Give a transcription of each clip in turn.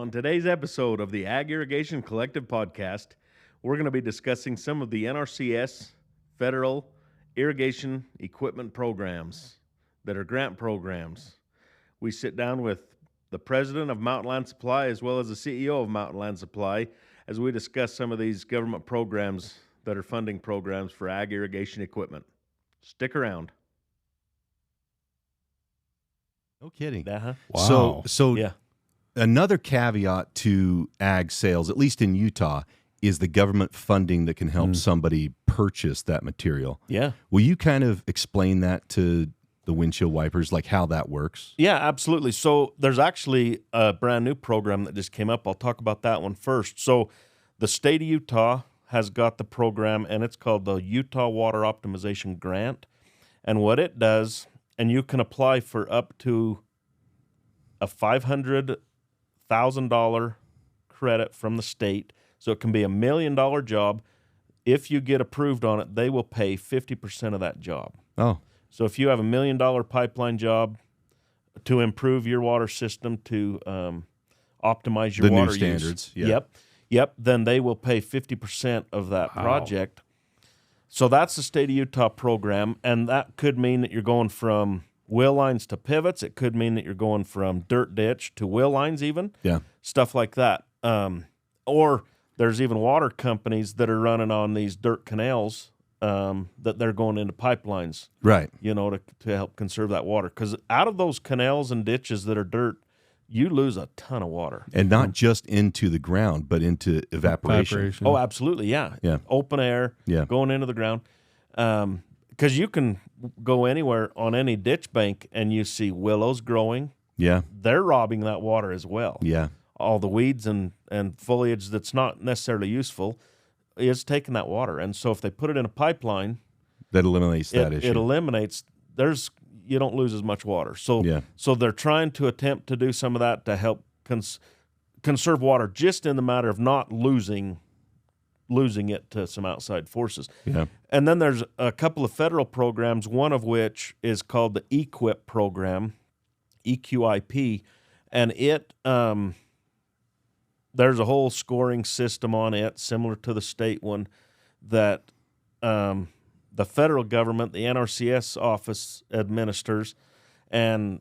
On today's episode of the Ag Irrigation Collective Podcast, we're going to be discussing some of the NRCS federal irrigation equipment programs that are grant programs. We sit down with the president of Mountainland Supply as well as the CEO of Mountainland Supply as we discuss some of these government programs that are funding programs for ag irrigation equipment. Stick around. No kidding. Wow. So Yeah. another caveat to ag sales, at least in Utah, is the government funding that can help somebody purchase that material. Yeah. Will you kind of explain that to the windshield wipers, like how that works? Yeah, absolutely. So there's actually a brand new program that just came up. I'll talk about that one first. So the state of Utah has got the program, and it's called the Utah Water Optimization Grant. And what it does, and you can apply for up to a $500,000 credit from the state. So it can be $1 million job. If you get approved on it, they will pay 50% of that job. Oh, So if you have $1 million pipeline job to improve your water system, to optimize your the water new standards. use, Yeah. yep, then they will pay 50% of that project. So that's the state of Utah program, and that could mean that you're going from wheel lines to pivots. It could mean that you're going from dirt ditch to wheel lines, even stuff like that. Or there's even water companies that are running on these dirt canals that they're going into pipelines, Right. you know, to help conserve that water. Because out of those canals and ditches that are dirt, you lose a ton of water. And not just into the ground, but into evaporation. Oh, absolutely, yeah. Yeah. Open air, Yeah. going into the ground. Because you can go anywhere on any ditch bank and you see willows growing. Yeah. They're robbing that water as well. Yeah. All the weeds and foliage that's not necessarily useful is taking that water. And so if they put it in a pipeline, That eliminates that issue. it eliminates, you don't lose as much water. So Yeah. so they're trying to attempt to do some of that to help conserve water, just in the matter of not losing it to some outside forces. Yeah. And then there's a couple of federal programs, one of which is called the EQIP program, EQIP, and it there's a whole scoring system on it, similar to the state one, that the federal government, the NRCS office, administers, and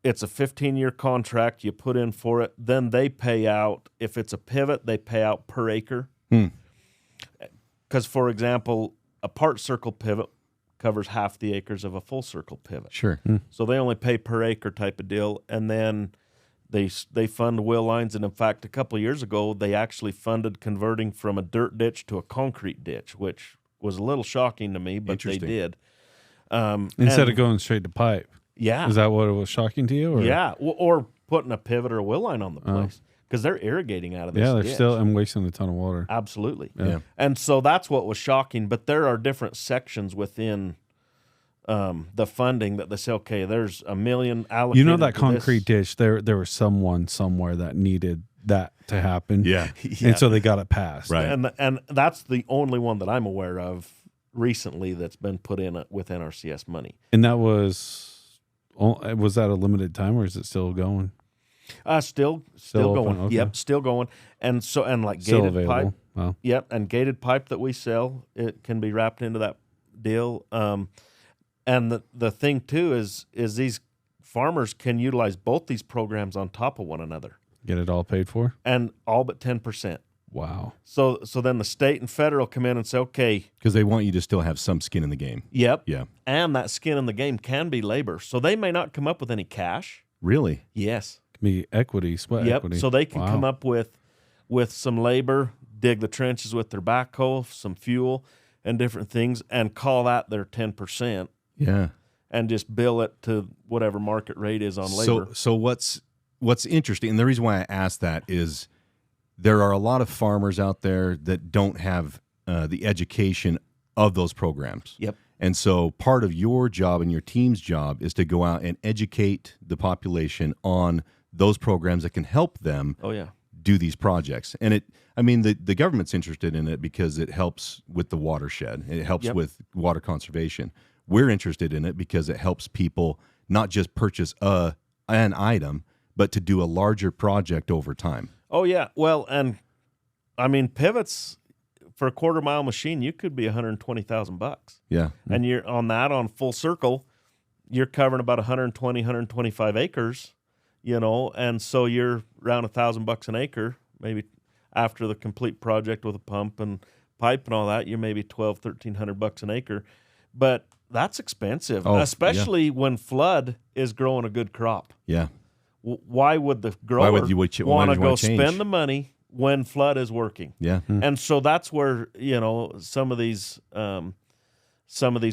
it's a 15-year contract. You put in for it, then they pay out. If it's a pivot, they pay out per acre. Because, for example, a part circle pivot covers half the acres of a full circle pivot. Sure. So they only pay per acre type of deal, and then they fund wheel lines. And in fact, a couple of years ago, they actually funded converting from a dirt ditch to a concrete ditch, which was a little shocking to me, but they did. Instead of going straight to pipe. Yeah. Is that what it was shocking to you? Or? Yeah, or putting a pivot or a wheel line on the place, because they're irrigating out of this Yeah, they're ditch. still wasting a ton of water. Absolutely. Yeah. And so that's what was shocking. But there are different sections within the funding that they say, okay, there's $1 million allocated. You know that to concrete this. ditch, there was someone somewhere that needed that to happen. Yeah. And so they got it passed. Right. And that's the only one that I'm aware of recently that's been put in with NRCS money. And that was that a limited time, or is it still going? Still Still going. open, okay. Yep, still going. And so like Still gated pipe. available. Wow. Yep, and gated pipe that we sell, it can be wrapped into that deal. And the thing too is these farmers can utilize both these programs on top of one another, Get it all paid for? and all but 10%. Wow. So then the state and federal come in and say, okay, Because they want you to still have some skin in the game. yep, Yeah. and that skin in the game can be labor. So they may not come up with any cash. Really? Yes. Can be equity, sweat Yep. equity. So they can Wow. come up with some labor, dig the trenches with their backhoe, some fuel, and different things, and call that their 10%, Yeah. and just bill it to whatever market rate is on labor. So what's interesting, and the reason why I asked that is there are a lot of farmers out there that don't have the education of those programs. Yep. And so part of your job and your team's job is to go out and educate the population on those programs that can help them Oh yeah. do these projects. And the government's interested in it because it helps with the watershed. It helps Yep. with water conservation. We're interested in it because it helps people not just purchase an item, but to do a larger project over time. Oh yeah. Well, and I mean pivots for a quarter-mile machine, you could be $120,000. Yeah. And you're on full circle, you're covering about 120, 125 acres, and so you're around $1,000 an acre, maybe after the complete project with a pump and pipe and all that, you're maybe $1,200-1,300 an acre. But that's expensive, especially when flood is growing a good crop. Yeah. Why would the grower want to go spend the money when flood is working? Yeah. And so that's where, some of these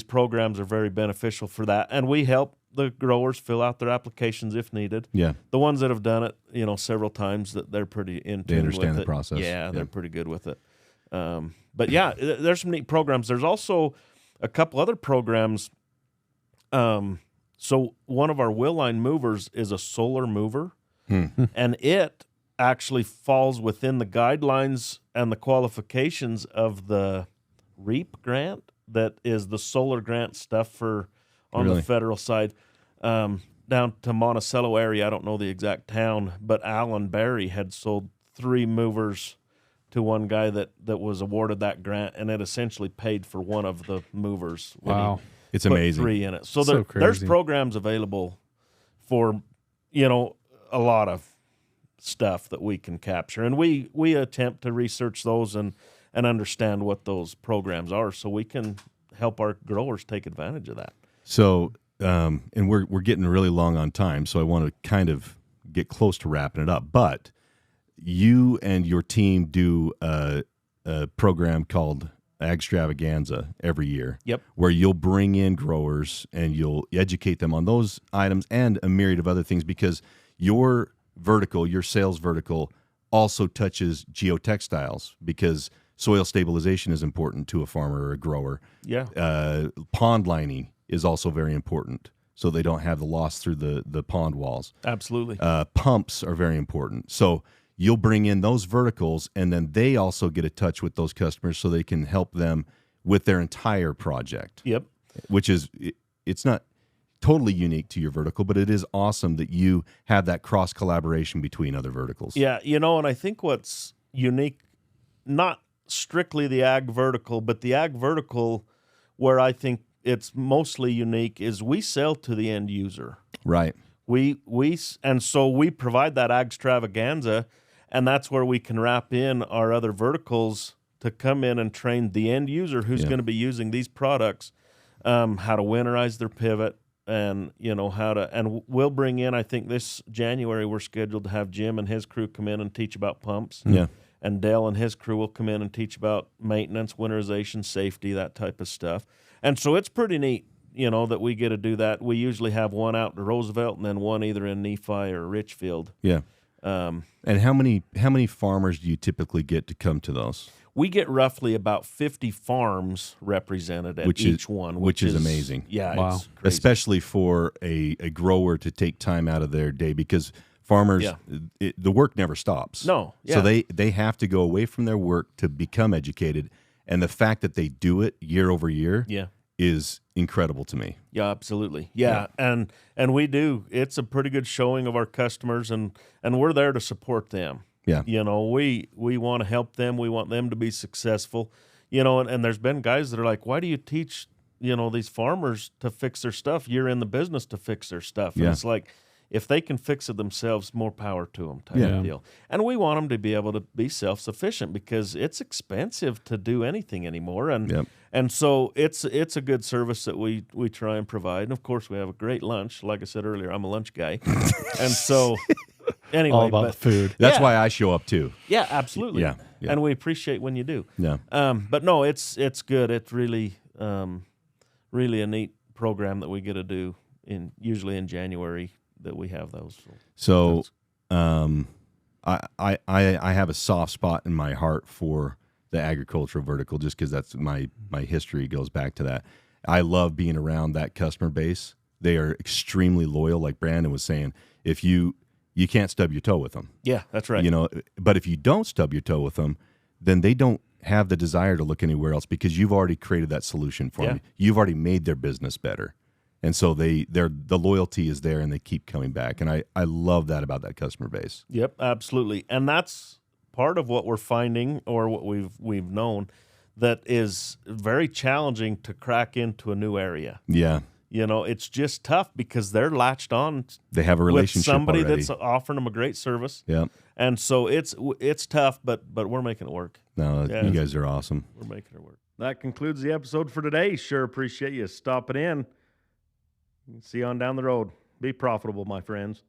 programs are very beneficial for that. And we help the growers fill out their applications if needed. Yeah. The ones that have done it, several times, that they're pretty in tune. They understand with the it. process. Yeah, they're pretty good with it. But yeah, there's some neat programs. There's also a couple other programs. So one of our wheel line movers is a solar mover, and it actually falls within the guidelines and the qualifications of the REAP grant. That is the solar grant stuff on the federal side. Down to Monticello area, I don't know the exact town, but Alan Barry had sold 3 movers to one guy that was awarded that grant, and it essentially paid for one of the movers. Wow. It's amazing. 3 in it. So there's programs available for, a lot of stuff that we can capture. And we attempt to research those and understand what those programs are so we can help our growers take advantage of that. So, and we're getting really long on time, so I want to kind of get close to wrapping it up. But you and your team do a program called Agstravaganza every year. Yep. Where you'll bring in growers and you'll educate them on those items and a myriad of other things, because your sales vertical also touches geotextiles, because soil stabilization is important to a farmer or a grower. Yeah. Pond lining is also very important, so they don't have the loss through the pond walls. Absolutely. Pumps are very important. So you'll bring in those verticals, and then they also get in touch with those customers so they can help them with their entire project. Yep. Which is, it's not totally unique to your vertical, but it is awesome that you have that cross collaboration between other verticals. Yeah, and I think what's unique, not strictly the ag vertical, but the ag vertical where I think it's mostly unique is we sell to the end user. Right. And so we provide that Agstravaganza, and that's where we can wrap in our other verticals to come in and train the end user who's going to be using these products, how to winterize their pivot, and and we'll bring in, I think this January we're scheduled to have Jim and his crew come in and teach about pumps. Yeah. And Dale and his crew will come in and teach about maintenance, winterization, safety, that type of stuff. And so it's pretty neat, that we get to do that. We usually have one out in Roosevelt and then one either in Nephi or Richfield. Yeah. And how many farmers do you typically get to come to those? We get roughly about 50 farms represented at each one. Which is amazing. Yeah. Wow. It's crazy. Especially for a grower to take time out of their day, because farmers, the work never stops. No. Yeah. So they have to go away from their work to become educated. And the fact that they do it year over year is incredible to me. Yeah, absolutely. Yeah. And we do. It's a pretty good showing of our customers, and we're there to support them. Yeah. We want to help them. We want them to be successful. And there's been guys that are like, why do you teach, these farmers to fix their stuff? You're in the business to fix their stuff. And it's like, if they can fix it themselves, more power to them type of deal. And we want them to be able to be self-sufficient, because it's expensive to do anything anymore. And so it's a good service that we try and provide. And, of course, we have a great lunch. Like I said earlier, I'm a lunch guy. And so anyway. All about the food. That's why I show up too. Yeah, absolutely. Yeah. And we appreciate when you do. Yeah. But no, it's good. It's really really a neat program that we get to do usually in January that we have those. So I have a soft spot in my heart for the agricultural vertical, just because that's my history goes back to that. I love being around that customer base. They are extremely loyal, like Brandon was saying. If you can't stub your toe with them. Yeah, that's right. But if you don't stub your toe with them, then they don't have the desire to look anywhere else, because you've already created that solution for them. You've already made their business better. And so the loyalty is there, and they keep coming back. And I love that about that customer base. Yep, absolutely. And that's part of what we're finding, or what we've known, that is very challenging to crack into a new area. Yeah. You know, it's just tough because they're latched on. They have a relationship with somebody already. that's offering them a great service. Yeah. And so it's tough, but we're making it work. No, Yeah. you guys are awesome. We're making it work. That concludes the episode for today. Sure appreciate you stopping in. See you on down the road. Be profitable, my friends.